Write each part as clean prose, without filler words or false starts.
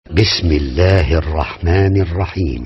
بسم اللہ الرحمن الرحیم۔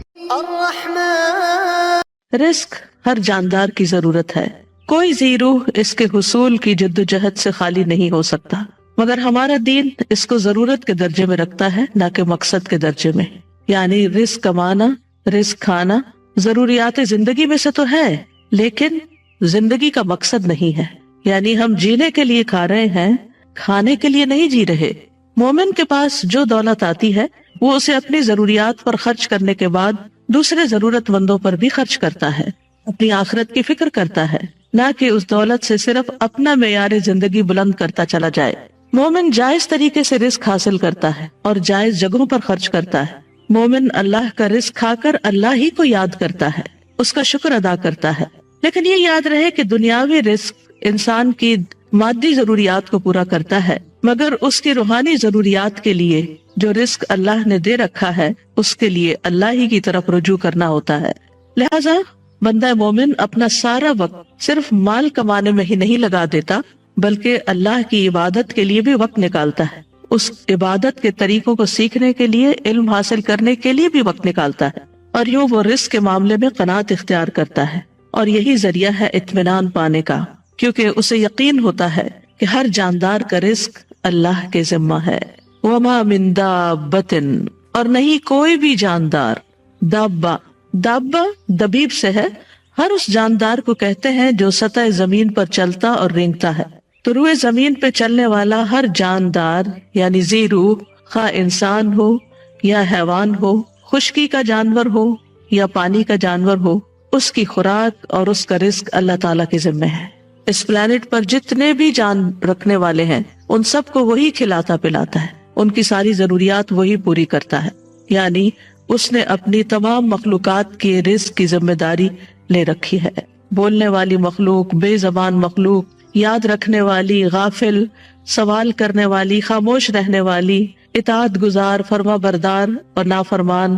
رزق ہر جاندار کی ضرورت ہے، کوئی ذی روح اس کے حصول کی جدوجہد سے خالی نہیں ہو سکتا، مگر ہمارا دین اس کو ضرورت کے درجے میں رکھتا ہے، نہ کہ مقصد کے درجے میں۔ یعنی رزق کمانا، رزق کھانا ضروریات زندگی میں سے تو ہے، لیکن زندگی کا مقصد نہیں ہے۔ یعنی ہم جینے کے لیے کھا رہے ہیں، کھانے کے لیے نہیں جی رہے۔ مومن کے پاس جو دولت آتی ہے وہ اسے اپنی ضروریات پر خرچ کرنے کے بعد دوسرے ضرورت مندوں پر بھی خرچ کرتا ہے، اپنی آخرت کی فکر کرتا ہے، نہ کہ اس دولت سے صرف اپنا معیار زندگی بلند کرتا چلا جائے۔ مومن جائز طریقے سے رزق حاصل کرتا ہے اور جائز جگہوں پر خرچ کرتا ہے۔ مومن اللہ کا رزق کھا کر اللہ ہی کو یاد کرتا ہے، اس کا شکر ادا کرتا ہے۔ لیکن یہ یاد رہے کہ دنیاوی رزق انسان کی مادی ضروریات کو پورا کرتا ہے، مگر اس کی روحانی ضروریات کے لیے جو رزق اللہ نے دے رکھا ہے اس کے لیے اللہ ہی کی طرف رجوع کرنا ہوتا ہے۔ لہذا بندہ مومن اپنا سارا وقت صرف مال کمانے میں ہی نہیں لگا دیتا، بلکہ اللہ کی عبادت کے لیے بھی وقت نکالتا ہے، اس عبادت کے طریقوں کو سیکھنے کے لیے، علم حاصل کرنے کے لیے بھی وقت نکالتا ہے، اور یوں وہ رزق کے معاملے میں قناعت اختیار کرتا ہے، اور یہی ذریعہ ہے اطمینان پانے کا، کیونکہ اسے یقین ہوتا ہے کہ ہر جاندار کا رزق اللہ کے ذمہ ہے۔ وما من دابۃ، اور نہیں کوئی بھی جاندار۔ دابہ دبیب سے ہے، ہر اس جاندار کو کہتے ہیں جو سطح زمین پر چلتا اور رینگتا ہے۔ تو روئے زمین پہ چلنے والا ہر جاندار یعنی ذی روح، خواہ انسان ہو یا حیوان ہو، خشکی کا جانور ہو یا پانی کا جانور ہو، اس کی خوراک اور اس کا رزق اللہ تعالیٰ کے ذمہ ہے۔ اس پلانٹ پر جتنے بھی جان رکھنے والے ہیں ان سب کو وہی کھلاتا پلاتا ہے، ان کی ساری ضروریات وہی پوری کرتا ہے۔ یعنی اس نے اپنی تمام مخلوقات کے رزق کی ذمہ داری لے رکھی ہے۔ بولنے والی مخلوق، بے زبان مخلوق، یاد رکھنے والی، غافل، سوال کرنے والی، خاموش رہنے والی، اطاعت گزار، فرما بردار اور نافرمان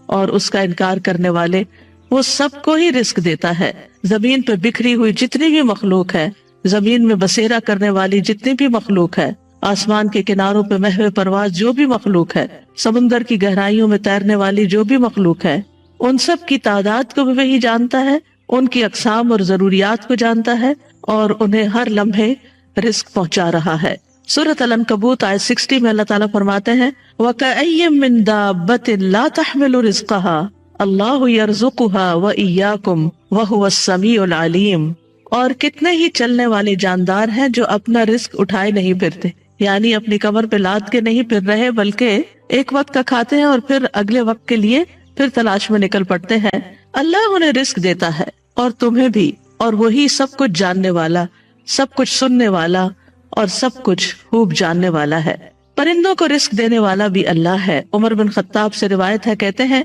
اور اس کا انکار کرنے والے، وہ سب کو ہی رزق دیتا ہے۔ زمین پہ بکھری ہوئی جتنی بھی مخلوق ہے، زمین میں بسیرا کرنے والی جتنی بھی مخلوق ہے، آسمان کے کناروں پہ محو پرواز جو بھی مخلوق ہے، سمندر کی گہرائیوں میں تیرنے والی جو بھی مخلوق ہے، ان سب کی تعداد کو بھی وہی جانتا ہے، ان کی اقسام اور ضروریات کو جانتا ہے، اور انہیں ہر لمحے رزق پہنچا رہا ہے۔ سورۃ العنکبوت آیت 60 میں اللہ تعالیٰ فرماتے ہیں وَكَأَيٍّ مِّن دَابَّةٍ لَا تَحْمِلُ رِزْقَهَا اللَّهُ يَرْزُقُهَا وَإِيَّاكُمْ وَهُوَ السَّمِيعُ الْعَلِيمُ۔ اور کتنے ہی چلنے والے جاندار ہیں جو اپنا رزق اٹھائے نہیں پھرتے، یعنی اپنی کمر پہ لاد کے نہیں پھر رہے، بلکہ ایک وقت کا کھاتے ہیں اور پھر اگلے وقت کے لیے پھر تلاش میں نکل پڑتے ہیں۔ اللہ انہیں رزق دیتا ہے اور تمہیں بھی، اور وہی سب کچھ جاننے والا، سب کچھ سننے والا اور سب کچھ خوب جاننے والا ہے۔ پرندوں کو رزق دینے والا بھی اللہ ہے۔ عمر بن خطاب سے روایت ہے، کہتے ہیں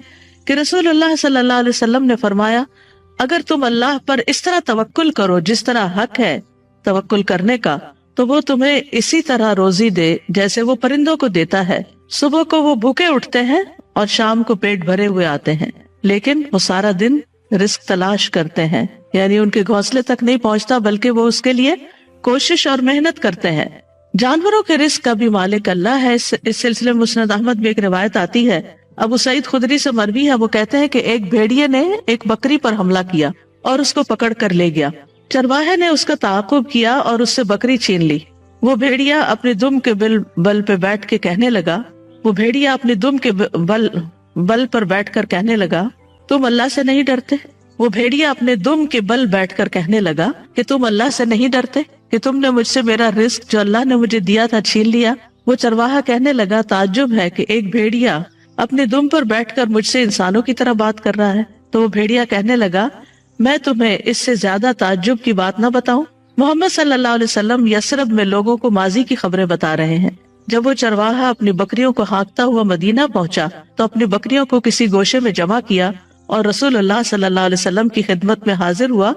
کہ رسول اللہ صلی اللہ علیہ وسلم نے فرمایا، اگر تم اللہ پر اس طرح توکل کرو جس طرح حق ہے توکل کرنے کا، تو وہ تمہیں اسی طرح روزی دے جیسے وہ پرندوں کو دیتا ہے۔ صبح کو وہ بھوکے اٹھتے ہیں اور شام کو پیٹ بھرے ہوئے آتے ہیں، لیکن وہ سارا دن رزق تلاش کرتے ہیں، یعنی ان کے گھونسلے تک نہیں پہنچتا بلکہ وہ اس کے لیے کوشش اور محنت کرتے ہیں۔ جانوروں کے رزق کا بھی مالک اللہ ہے۔ اس سلسلے میں مسند احمد میں ایک روایت آتی ہے، ابو سعید خدری سے مروی ہے، وہ کہتے ہیں کہ ایک بھیڑیے نے ایک بکری پر حملہ کیا اور اس کو پکڑ کر لے گیا۔ چرواہے نے اس کا تعاقب کیا اور اس سے بکری چھین لی۔ وہ بھیڑیا اپنے دم کے بل پہ بیٹھ کے کہنے لگا، بل پر بیٹھ کر کہنے لگا تم اللہ سے نہیں ڈرتے؟ وہ بھیڑیا اپنے دم کے بل بیٹھ کر کہنے لگا کہ تم اللہ سے نہیں ڈرتے کہ تم نے مجھ سے میرا رزق جو اللہ نے مجھے دیا تھا چھین لیا؟ وہ چرواہا کہنے لگا، تعجب ہے کہ ایک بھیڑیا اپنے دم پر بیٹھ کر مجھ سے انسانوں کی طرح بات کر رہا ہے۔ تو وہ بھیڑیا کہنے لگا، میں تمہیں اس سے زیادہ تعجب کی بات نہ بتاؤں؟ محمد صلی اللہ علیہ وسلم یثرب میں لوگوں کو ماضی کی خبریں بتا رہے ہیں۔ جب وہ چرواہا اپنی بکریوں کو ہانکتا ہوا مدینہ پہنچا تو اپنی بکریوں کو کسی گوشے میں جمع کیا اور رسول اللہ صلی اللہ علیہ وسلم کی خدمت میں حاضر ہوا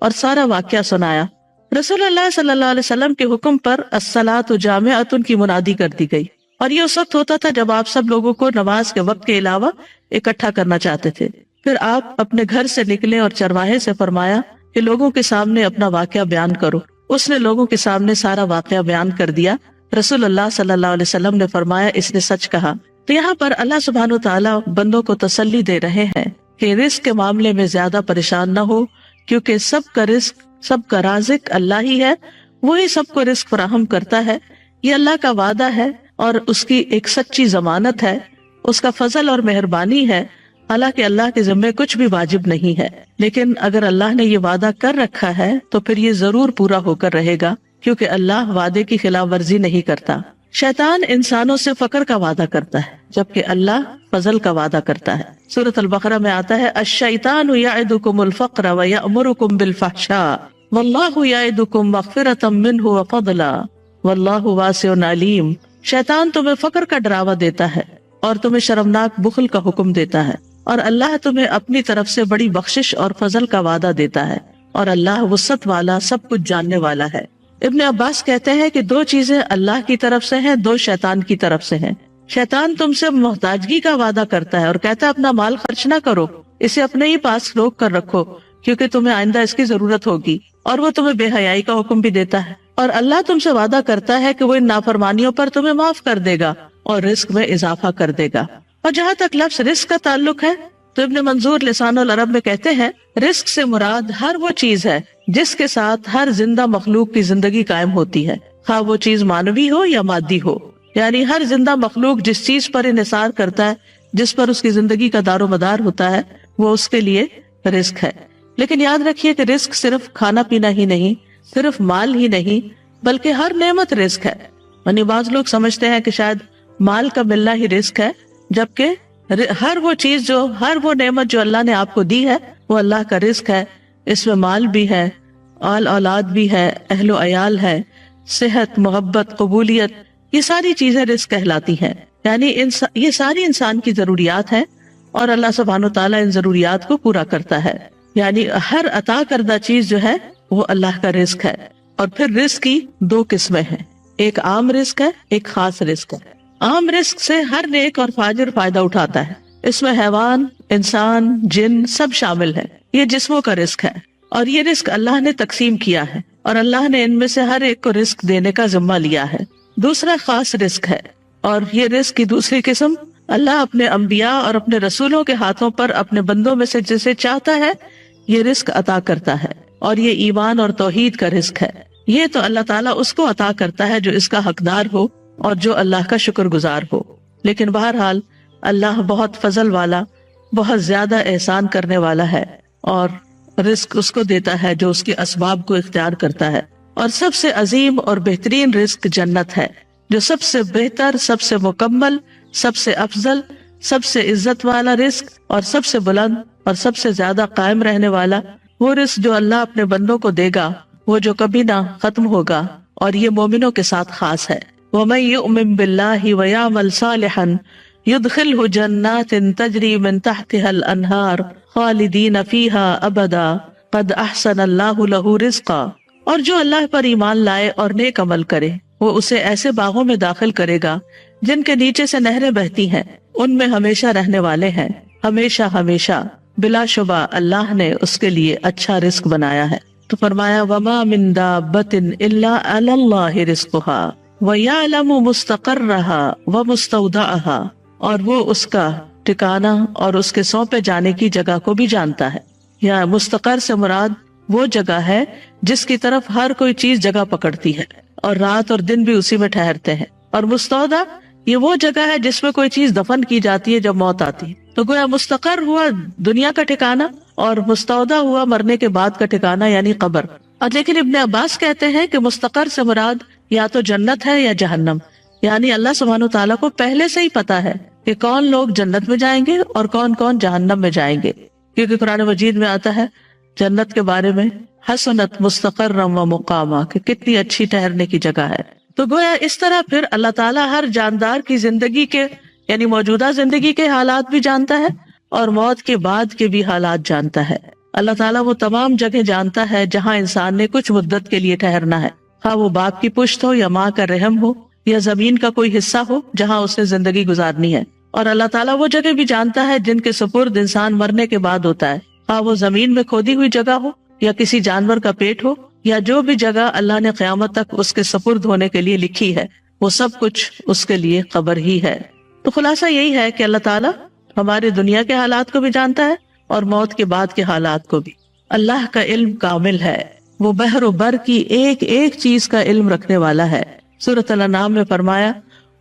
اور سارا واقعہ سنایا۔ رسول اللہ صلی اللہ علیہ وسلم کے حکم پر الصلاۃ جامعۃ کی منادی کر دی گئی، اور یہ اس وقت ہوتا تھا جب آپ سب لوگوں کو نماز کے وقت کے علاوہ اکٹھا کرنا چاہتے تھے۔ پھر آپ اپنے گھر سے نکلے اور چرواہے سے فرمایا کہ لوگوں کے سامنے اپنا واقعہ بیان کرو۔ اس نے لوگوں کے سامنے سارا واقعہ بیان کر دیا۔ رسول اللہ صلی اللہ علیہ وسلم نے فرمایا، اس نے سچ کہا۔ تو یہاں پر اللہ سبحانہ و تعالیٰ بندوں کو تسلی دے رہے ہیں کہ رزق کے معاملے میں زیادہ پریشان نہ ہو، کیونکہ سب کا رزق، سب کا رازق اللہ ہی ہے، وہی سب کو رزق فراہم کرتا ہے۔ یہ اللہ کا وعدہ ہے اور اس کی ایک سچی ضمانت ہے، اس کا فضل اور مہربانی ہے۔ حالانکہ اللہ کے ذمے کچھ بھی واجب نہیں ہے، لیکن اگر اللہ نے یہ وعدہ کر رکھا ہے تو پھر یہ ضرور پورا ہو کر رہے گا، کیونکہ اللہ وعدے کی خلاف ورزی نہیں کرتا۔ شیطان انسانوں سے فقر کا وعدہ کرتا ہے، جبکہ اللہ فضل کا وعدہ کرتا ہے۔ سورۃ البقرہ میں آتا ہے الشیطان یعدکم الفقر ویأمرکم بالفحشاء واللہ یعدکم مغفرۃ منہ وفضلا واللہ واسع علیم۔ شیطان تمہیں فقر کا ڈراوا دیتا ہے اور تمہیں شرمناک بخل کا حکم دیتا ہے، اور اللہ تمہیں اپنی طرف سے بڑی بخشش اور فضل کا وعدہ دیتا ہے، اور اللہ وسعت والا، سب کچھ جاننے والا ہے۔ ابن عباس کہتے ہیں کہ دو چیزیں اللہ کی طرف سے ہیں، دو شیطان کی طرف سے ہیں۔ شیطان تم سے محتاجگی کا وعدہ کرتا ہے اور کہتا ہے اپنا مال خرچ نہ کرو، اسے اپنے ہی پاس روک کر رکھو کیونکہ تمہیں آئندہ اس کی ضرورت ہوگی، اور وہ تمہیں بے حیائی کا حکم بھی دیتا ہے۔ اور اللہ تم سے وعدہ کرتا ہے کہ وہ ان نافرمانیوں پر تمہیں معاف کر دے گا اور رزق میں اضافہ کر دے گا۔ اور جہاں تک لفظ رزق کا تعلق ہے تو ابن منظور لسان العرب میں کہتے ہیں رزق سے مراد ہر وہ چیز ہے جس کے ساتھ ہر زندہ مخلوق کی زندگی قائم ہوتی ہے، خواہ وہ چیز مانوی ہو یا مادی ہو۔ یعنی ہر زندہ مخلوق جس چیز پر انحصار کرتا ہے، جس پر اس کی زندگی کا دار و مدار ہوتا ہے، وہ اس کے لیے رزق ہے۔ لیکن یاد رکھیے کہ رزق صرف کھانا پینا ہی نہیں، صرف مال ہی نہیں، بلکہ ہر نعمت رزق ہے۔ یعنی بعض لوگ سمجھتے ہیں کہ شاید مال کا ملنا ہی رزق ہے، جبکہ ہر وہ چیز ہر وہ نعمت جو اللہ نے آپ کو دی ہے وہ اللہ کا رزق ہے۔ اس میں مال بھی ہے، اولاد بھی ہے، اہل و عیال ہے، صحت، محبت، قبولیت، یہ ساری چیزیں رزق کہلاتی ہیں۔ یعنی یہ ساری انسان کی ضروریات ہیں اور اللہ سبحانہ و تعالیٰ ان ضروریات کو پورا کرتا ہے۔ یعنی ہر عطا کردہ چیز جو ہے وہ اللہ کا رزق ہے۔ اور پھر رزق کی دو قسمیں ہیں، ایک عام رزق ہے، ایک خاص رزق ہے۔ عام رزق سے ہر نیک اور فاجر فائدہ اٹھاتا ہے، اس میں حیوان، انسان، جن سب شامل ہیں، یہ جسموں کا رزق ہے، اور یہ رزق اللہ نے تقسیم کیا ہے اور اللہ نے ان میں سے ہر ایک کو رزق دینے کا ذمہ لیا ہے۔ دوسرا خاص رزق ہے، اور یہ رزق کی دوسری قسم اللہ اپنے انبیاء اور اپنے رسولوں کے ہاتھوں پر اپنے بندوں میں سے جسے چاہتا ہے یہ رزق عطا کرتا ہے، اور یہ ایمان اور توحید کا رزق ہے۔ یہ تو اللہ تعالیٰ اس کو عطا کرتا ہے جو اس کا حقدار ہو اور جو اللہ کا شکر گزار ہو۔ لیکن بہرحال اللہ بہت فضل والا، بہت زیادہ احسان کرنے والا ہے، اور رزق اس کو دیتا ہے جو اس کے اسباب کو اختیار کرتا ہے۔ اور سب سے عظیم اور بہترین رزق جنت ہے، جو سب سے بہتر، سب سے مکمل، سب سے افضل، سب سے عزت والا رزق اور سب سے بلند اور سب سے زیادہ قائم رہنے والا وہ رزق جو اللہ اپنے بندوں کو دے گا، وہ جو کبھی نہ ختم ہوگا، اور یہ مومنوں کے ساتھ خاص ہے۔ وَمَن يُؤْمِن بِاللَّهِ وَيَعْمَلْ صَالِحًا يُدْخِلْهُ جَنَّاتٍ تَجْرِي مِن تَحْتِهَا الْأَنْهَارُ خَالِدِينَ فِيهَا أَبَدًا قَدْ أَحْسَنَ اللَّهُ لَهُ رِزْقًا۔ اور جو اللہ پر ایمان لائے اور نیک عمل کرے، وہ اسے ایسے باغوں میں داخل کرے گا جن کے نیچے سے نہریں بہتی ہیں، ان میں ہمیشہ رہنے والے ہیں، ہمیشہ ہمیشہ۔ بلا شبہ اللہ نے اس کے لیے اچھا رزق بنایا ہے۔ تو فرمایا وَمَا مِن دَابَّةٍ إِلَّا عَلَى اللَّهِ رِزْقُهَا وَيَعْلَمُ مُسْتَقَرَّهَا وَمُسْتَوْدَعَهَا، اور وہ اس کا ٹھکانہ اور اس کے سونپے جانے کی جگہ کو بھی جانتا ہے۔ یا مستقر سے مراد وہ جگہ ہے جس کی طرف ہر کوئی چیز جگہ پکڑتی ہے اور رات اور دن بھی اسی میں ٹھہرتے ہیں۔ اور مستودع یہ وہ جگہ ہے جس میں کوئی چیز دفن کی جاتی ہے جب موت آتی ہے۔ تو گویا مستقر ہوا دنیا کا ٹھکانہ اور مستودع ہوا مرنے کے بعد کا ٹھکانہ یعنی قبر۔ اور لیکن ابن عباس کہتے ہیں کہ مستقر سے مراد یا تو جنت ہے یا جہنم، یعنی اللہ سبحانہ و تعالیٰ کو پہلے سے ہی پتا ہے کہ کون لوگ جنت میں جائیں گے اور کون کون جہنم میں جائیں گے، کیونکہ قرآن مجید میں آتا ہے جنت کے بارے میں حسنت مستقرم و مقامہ، کہ کتنی اچھی ٹھہرنے کی جگہ ہے۔ تو گویا اس طرح پھر اللہ تعالیٰ ہر جاندار کی زندگی کے یعنی موجودہ زندگی کے حالات بھی جانتا ہے اور موت کے بعد کے بھی حالات جانتا ہے۔ اللہ تعالیٰ وہ تمام جگہ جانتا ہے جہاں انسان نے کچھ مدت کے لیے ٹھہرنا ہے، خواہ وہ باپ کی پشت ہو یا ماں کا رحم ہو یا زمین کا کوئی حصہ ہو جہاں اسے زندگی گزارنی ہے۔ اور اللہ تعالیٰ وہ جگہ بھی جانتا ہے جن کے سپرد انسان مرنے کے بعد ہوتا ہے، خواہ وہ زمین میں کھودی ہوئی جگہ ہو یا کسی جانور کا پیٹ ہو یا جو بھی جگہ اللہ نے قیامت تک اس کے سپرد ہونے کے لیے لکھی ہے، وہ سب کچھ اس کے لیے قبر ہی ہے۔ تو خلاصہ یہی ہے کہ اللہ تعالیٰ ہمارے دنیا کے حالات کو بھی جانتا ہے اور موت کے بعد کے حالات کو بھی. اللہ کا علم کامل ہے، وہ بحر و بر کی ایک ایک چیز کا علم رکھنے والا ہے. سورۃ الانعام میں فرمایا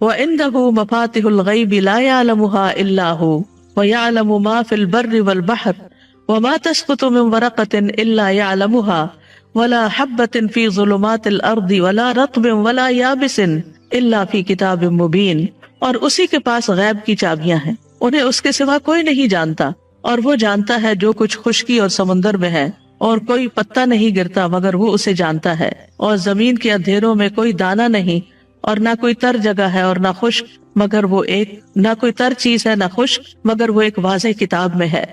وَعِندَهُ مَفَاتِحُ الْغَيْبِ لَا يَعْلَمُهَا إِلَّا هُوَ وَيَعْلَمُ مَا فِي الْبَرِّ وَالْبَحْرِ وَمَا تَسْقُطُ مِنْ وَرَقَةٍ إِلَّا يَعْلَمُهَا وَلَا حَبَّةٍ فِي ظُلُمَاتِ الْأَرْضِ وَلَا رَطْبٍ وَلَا يَابِسٍ إِلَّا فِي كِتَابٍ مُبِينٍ. اور اسی کے پاس غیب کی چابیاں ہیں، انہیں اس کے سوا کوئی نہیں جانتا، اور وہ جانتا ہے جو کچھ خشکی اور سمندر میں ہے، اور کوئی پتا نہیں گرتا مگر وہ اسے جانتا ہے، اور زمین کے اندھیروں میں کوئی دانہ نہیں، اور نہ کوئی تر جگہ ہے اور نہ خشک مگر وہ ایک، نہ کوئی تر چیز ہے نہ خشک مگر وہ ایک واضح کتاب میں ہے.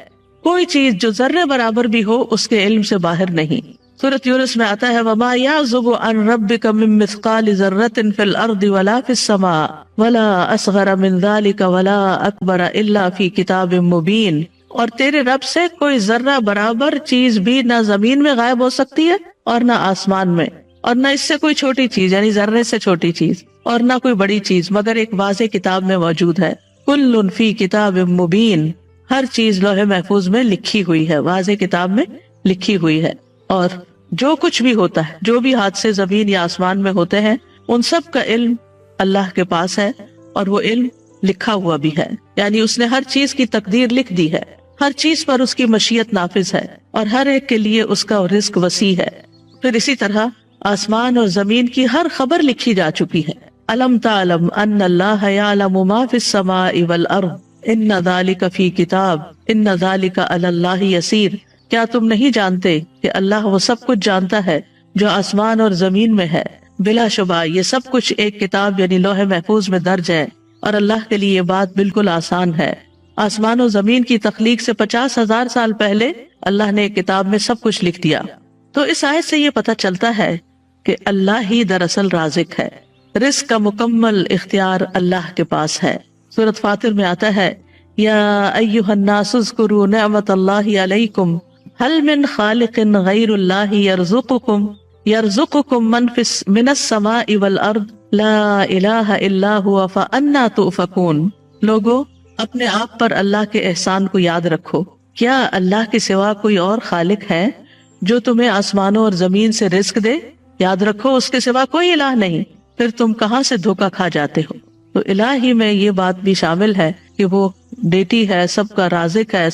کوئی چیز جو ذرے برابر بھی ہو اس کے علم سے باہر نہیں. سورۃ یونس میں آتا ہے وَمَا يَعْزُبُ عَنْ رَبِّكَ مِن مِّثْقَالِ ذَرَّةٍ فِي الْأَرْضِ وَلَا فِي السَّمَاءِ وَلَا أَصْغَرَ مِن ذَلِكَ وَلَا أَكْبَرَ إِلَّا فِي كِتَابٍ مُبِينٍ. اور تیرے رب سے کوئی ذرہ برابر چیز بھی نہ زمین میں غائب ہو سکتی ہے اور نہ آسمان میں، اور نہ اس سے کوئی چھوٹی چیز یعنی ذرے سے چھوٹی چیز، اور نہ کوئی بڑی چیز مگر ایک واضح کتاب میں موجود ہے. کل فی کتاب مبین، ہر چیز لوح محفوظ میں لکھی ہوئی ہے، واضح کتاب میں لکھی ہوئی ہے. اور جو کچھ بھی ہوتا ہے، جو بھی حادثے زمین یا آسمان میں ہوتے ہیں، ان سب کا علم اللہ کے پاس ہے، اور وہ علم لکھا ہوا بھی ہے، یعنی اس نے ہر چیز کی تقدیر لکھ دی ہے، ہر چیز پر اس کی مشیت نافذ ہے، اور ہر ایک کے لیے اس کا رزق وسیع ہے. پھر اسی طرح آسمان اور زمین کی ہر خبر لکھی جا چکی ہے. الم تعلم ان اللہ یعلم ما فی السماء والارض ان ذلک فی کتاب ان ذلک علی اللہ یسیر. کیا تم نہیں جانتے کہ اللہ وہ سب کچھ جانتا ہے جو آسمان اور زمین میں ہے، بلا شبہ یہ سب کچھ ایک کتاب یعنی لوح محفوظ میں درج ہے، اور اللہ کے لیے یہ بات بالکل آسان ہے. آسمان و زمین کی تخلیق سے 50,000 سال پہلے اللہ نے ایک کتاب میں سب کچھ لکھ دیا. تو اس آیت سے یہ پتہ چلتا ہے کہ اللہ ہی دراصل رازق ہے، رزق کا مکمل اختیار اللہ کے پاس ہے. سورۃ فاطر میں آتا ہے یا ایھا الناس اذکروا نعمت اللہ علیکم هل من خالق غیر اللہ یرزقکم من السماء والارض لا الہ الا هو فانا تؤفکون. لوگو اپنے آپ پر اللہ کے احسان کو یاد رکھو، کیا اللہ کے سوا کوئی اور خالق ہے جو تمہیں آسمانوں اور زمین سے رزق دے؟ یاد رکھو اس کے سوا کوئی الہ نہیں، پھر تم کہاں سے دھوکا کھا جاتے ہو. تو الہی میں یہ بات بھی شامل ہے کہ وہ ڈیٹی ہے، سب کا رازق ہے،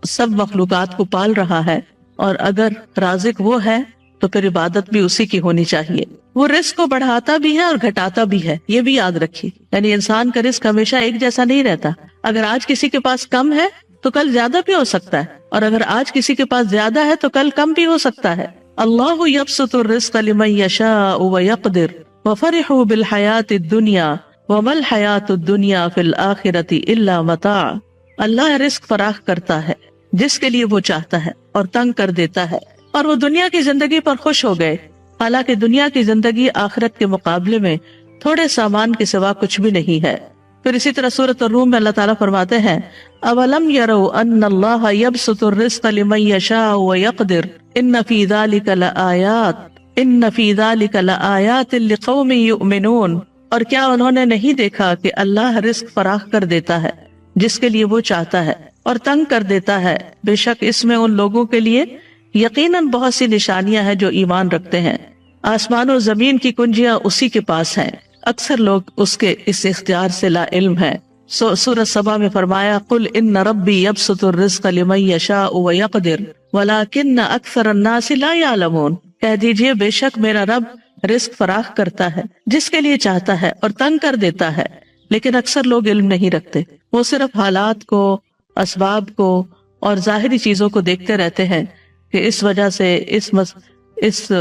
سب مخلوقات کو پال رہا ہے، اور اگر رازق وہ ہے تو پھر عبادت بھی اسی کی ہونی چاہیے. وہ رزق کو بڑھاتا بھی ہے اور گھٹاتا بھی ہے، یہ بھی یاد رکھیے. یعنی انسان کا رزق ہمیشہ ایک جیسا نہیں رہتا. اگر آج کسی کے پاس کم ہے تو کل زیادہ بھی ہو سکتا ہے، اور اگر آج کسی کے پاس زیادہ ہے تو کل کم بھی ہو سکتا ہے. اللہ یبسط الرزق لمن یشاء ویقدر وفرحوا بالحیاۃ الدنیا وما الحیاۃ الدنیا فی الآخرۃ الا متاع. اللہ رزق فراخ کرتا ہے جس کے لیے وہ چاہتا ہے اور تنگ کر دیتا ہے، اور وہ دنیا کی زندگی پر خوش ہو گئے، حالانکہ دنیا کی زندگی آخرت کے مقابلے میں تھوڑے سامان کے سوا کچھ بھی نہیں ہے. پھر اسی طرح سورۃ الروم میں اللہ تعالیٰ فرماتے ہیں اولم یروا ان اللہ یبسط الرزق لمن یشاء ویقدر ان فی ذلک لآیات لقوم یؤمنون. اور کیا انہوں نے نہیں دیکھا کہ اللہ رزق فراخ کر دیتا ہے جس کے لیے وہ چاہتا ہے اور تنگ کر دیتا ہے؟ بے شک اس میں ان لوگوں کے لیے یقیناً بہت سی نشانیاں ہیں جو ایمان رکھتے ہیں. آسمان و زمین کی کنجیاں اسی کے پاس ہیں، اکثر لوگ اس کے اس اختیار سے لا علم ہیں. سورۃ سبا میں فرمایا قل ان ربی یبسط الرزق لمن یشاء ویقدر ولکن اکثر الناس لا یعلمون. کہہ دیجئے بے شک میرا رب رزق فراخ کرتا ہے جس کے لیے چاہتا ہے اور تنگ کر دیتا ہے، لیکن اکثر لوگ علم نہیں رکھتے. وہ صرف حالات کو، اسباب کو اور ظاہری چیزوں کو دیکھتے رہتے ہیں کہ اس وجہ سے اس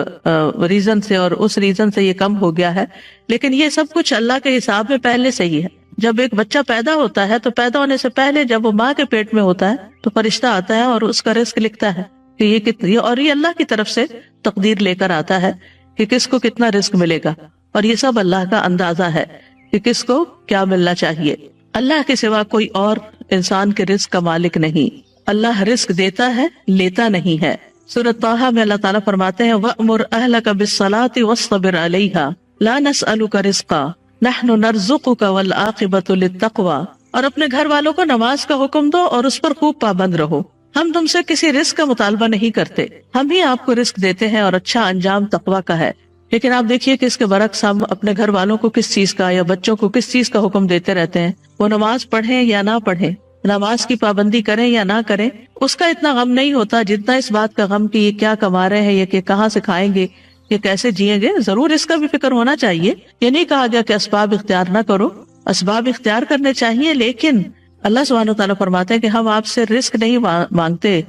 ریزن سے اور اس ریزن سے یہ کم ہو گیا ہے، لیکن یہ سب کچھ اللہ کے حساب میں پہلے سے ہی ہے. جب ایک بچہ پیدا ہوتا ہے تو پیدا ہونے سے پہلے جب وہ ماں کے پیٹ میں ہوتا ہے تو فرشتہ آتا ہے اور اس کا رزق لکھتا ہے کہ یہ کتنی، اور یہ اللہ کی طرف سے تقدیر لے کر آتا ہے کہ کس کو کتنا رزق ملے گا، اور یہ سب اللہ کا اندازہ ہے کہ کس کو کیا ملنا چاہیے. اللہ کے سوا کوئی اور انسان کے رزق کا مالک نہیں. اللہ رزق دیتا ہے، لیتا نہیں ہے. سورۃ طٰہٰ میں اللہ تعالیٰ فرماتے ہیں وَأْمُرْ أَهْلَكَ بِالصَّلَاةِ وَاصْطَبِرْ عَلَيْهَا لَا نَسْأَلُكَ رِزْقًا نحن نرزقک والعاقبۃ للتقوی، اور اپنے گھر والوں کو نماز کا حکم دو اور اس پر خوب پابند رہو. ہم تم سے کسی رزق کا مطالبہ نہیں کرتے، ہم ہی آپ کو رزق دیتے ہیں اور اچھا انجام تقوی کا ہے. لیکن آپ دیکھیے کہ اس کے برعکس ہم اپنے گھر والوں کو کس چیز کا یا بچوں کو کس چیز کا حکم دیتے رہتے ہیں. وہ نماز پڑھیں یا نہ پڑھیں، نماز کی پابندی کریں یا نہ کریں، اس کا اتنا غم نہیں ہوتا جتنا اس بات کا غم کہ یہ کیا کما رہے ہیں، یہ کہ کہاں سے کھائیں گے، یہ کیسے جئیں گے. ضرور اس کا بھی فکر ہونا چاہیے. یہ نہیں کہا گیا کہ اسباب اختیار نہ کرو، اسباب اختیار کرنے چاہیے، لیکن اللہ سبحانہ وتعالیٰ فرماتے ہیں کہ ہم آپ سے رزق نہیں مانگتے،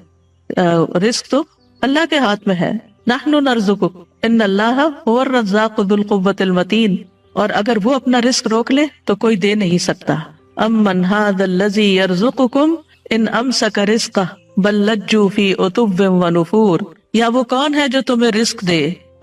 رزق تو اللہ کے ہاتھ میں ہے. نحن نرزقک ان اللہ هو الرزاق ذو القوۃ المتین، اور اگر وہ اپنا رزق روک لے تو کوئی دے نہیں سکتا. امن ھذا الذی یرزقکم ان امسک رزقہ بل لجوا فی عتو ونفور، یا وہ کون ہے جو تمہیں رزق دے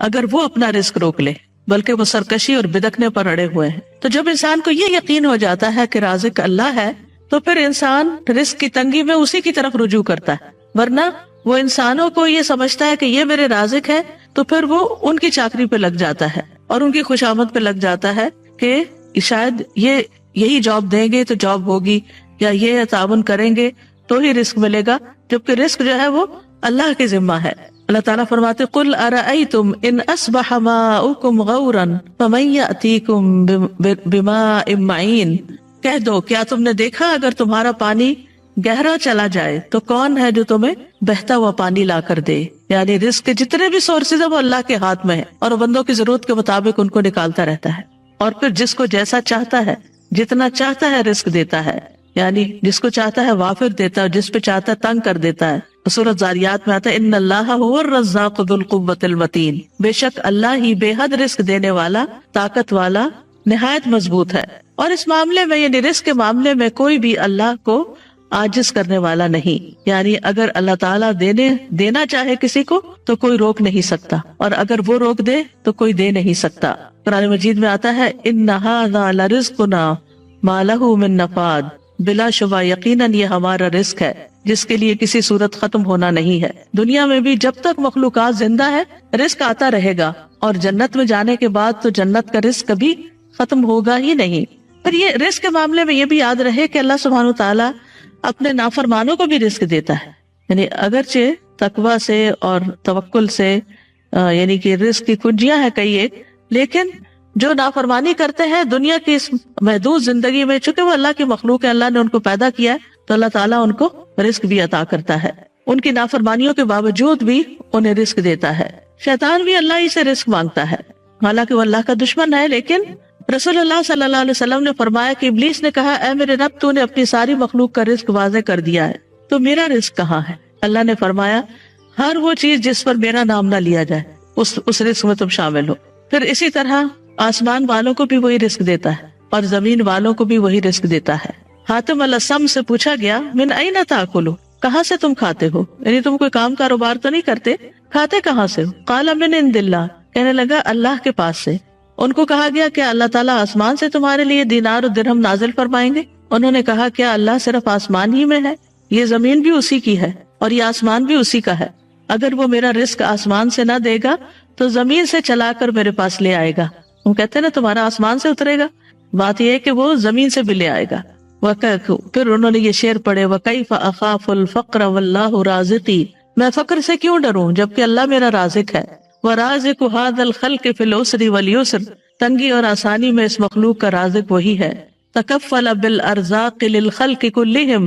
اگر وہ اپنا رزق روک لے، بلکہ وہ سرکشی اور بدکنے پر اڑے ہوئے ہیں. تو جب انسان کو یہ یقین ہو جاتا ہے کہ رازق اللہ ہے تو پھر انسان رزق کی تنگی میں اسی کی طرف رجوع کرتا ہے. ورنہ وہ انسانوں کو یہ سمجھتا ہے کہ یہ میرے رازق ہے تو پھر وہ ان کی چاکری پہ لگ جاتا ہے اور ان کی خوشامد پہ لگ جاتا ہے کہ شاید یہی جاب دیں گے تو جاب ہوگی، یا یہ تعاون کریں گے تو ہی رزق ملے گا، جبکہ رزق جو ہے وہ اللہ کے ذمہ ہے. اللہ تعالیٰ فرماتے قل ارأیتم ان اصبح ماؤکم غورا فمن یأتیکم بماء معین، کہہ دو کیا تم نے دیکھا اگر تمہارا پانی گہرا چلا جائے تو کون ہے جو تمہیں بہتا ہوا پانی لا کر دے. یعنی رزق کے جتنے بھی سورسز ہیں وہ اللہ کے ہاتھ میں ہے اور بندوں کی ضرورت کے مطابق ان کو نکالتا رہتا ہے، اور پھر جس کو جیسا چاہتا ہے جتنا چاہتا ہے رزق دیتا ہے. یعنی جس کو چاہتا ہے وافر دیتا ہے، جس پہ چاہتا ہے تنگ کر دیتا ہے. سورۃ ذاریات میں آتا ہے ان اللہ هو الرزاق ذو القوۃ المتین، بے شک اللہ ہی بے حد رزق دینے والا، طاقت والا، نہایت مضبوط ہے. اور اس معاملے میں یعنی رزق کے معاملے میں کوئی بھی اللہ کو عاجز کرنے والا نہیں. یعنی اگر اللہ تعالیٰ دینا چاہے کسی کو تو کوئی روک نہیں سکتا، اور اگر وہ روک دے تو کوئی دے نہیں سکتا. قرآن مجید میں آتا ہے ان ھذا لرزقنا ما لہ من نفاد، بلا شبہ یقیناً یہ ہمارا رزق ہے جس کے لیے کسی صورت ختم ہونا نہیں ہے. دنیا میں بھی جب تک مخلوقات زندہ ہے رزق آتا رہے گا، اور جنت میں جانے کے بعد تو جنت کا رزق کبھی ختم ہوگا ہی نہیں. پھر یہ رزق کے معاملے میں یہ بھی یاد رہے کہ اللہ سبحانہ تعالیٰ اپنے نافرمانوں کو بھی رزق دیتا ہے. یعنی اگرچہ تقوی سے اور توکل سے یعنی کہ رزق کی کنجیاں ہیں کئی ایک، لیکن جو نافرمانی کرتے ہیں دنیا کی اس محدود زندگی میں، چونکہ وہ اللہ کی مخلوق ہے، اللہ نے ان کو پیدا کیا ہے، تو اللہ تعالیٰ ان کو رزق بھی عطا کرتا ہے. ان کی نافرمانیوں کے باوجود بھی انہیں رزق دیتا ہے. شیطان بھی اللہ ہی سے رزق مانگتا ہے، حالانکہ وہ اللہ کا دشمن ہے. لیکن رسول اللہ صلی اللہ علیہ وسلم نے فرمایا کہ ابلیس نے کہا اے میرے رب تو نے اپنی ساری مخلوق کا رزق واضح کر دیا ہے، تو میرا رزق کہاں ہے؟ اللہ نے فرمایا ہر وہ چیز جس پر میرا نام نہ لیا جائے اس رزق میں تم شامل ہو. پھر اسی طرح آسمان والوں کو بھی وہی رزق دیتا ہے اور زمین والوں کو بھی وہی رزق دیتا ہے. حاتم الاسم سے پوچھا گیا من اینا تاکلو، کہاں سے تم کھاتے ہو؟ یعنی تم کوئی کام کاروبار تو نہیں کرتے، کھاتے کہاں سے ہو؟ قال من عند اللہ، کہنے لگا اللہ کے پاس سے. ان کو کہا گیا کہ اللہ تعالیٰ آسمان سے تمہارے لیے دینار و درہم نازل فرمائیں گے؟ انہوں نے کہا کیا اللہ صرف آسمان ہی میں ہے؟ یہ زمین بھی اسی کی ہے اور یہ آسمان بھی اسی کا ہے. اگر وہ میرا رزق آسمان سے نہ دے گا تو زمین سے چلا کر میرے پاس لے آئے گا. وہ کہتے ہیں نا تمہارا آسمان سے اترے گا، بات یہ ہے کہ وہ زمین سے بھی لے آئے گا. پھر انہوں نے یہ شعر پڑھے وَكَيْفَ أَخَافُ الْفَقْرَ وَاللَّهُ رَازِقِي، میں فقر سے کیوں ڈروں جبکہ اللہ میرا رازق ہے. وَرَازِقُ هَذَا الْخَلْقِ فِي الْعُسْرِ وَالْيُسْرِ، تنگی اور آسانی میں اس مخلوق کا رازق وہی ہے. تَكَفَّلَ بِالْأَرْزَاقِ لِلْخَلْقِ كُلِّهِمْ،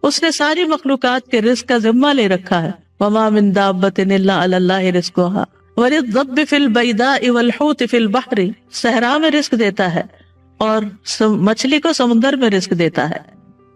اس نے ساری مخلوقات کے رزق کا ذمہ لے رکھا ہے. وَمَا مِن دَابَّةٍ إِلَّا عَلَى اللَّهِ رِزْقُهَا وَلِلضَّبِّ فِي الْبَيْدَاءِ وَالْحُوتِ فِي الْبَحْرِ، صحرا میں رزق دیتا ہے اور مچھلی کو سمندر میں رزق دیتا ہے.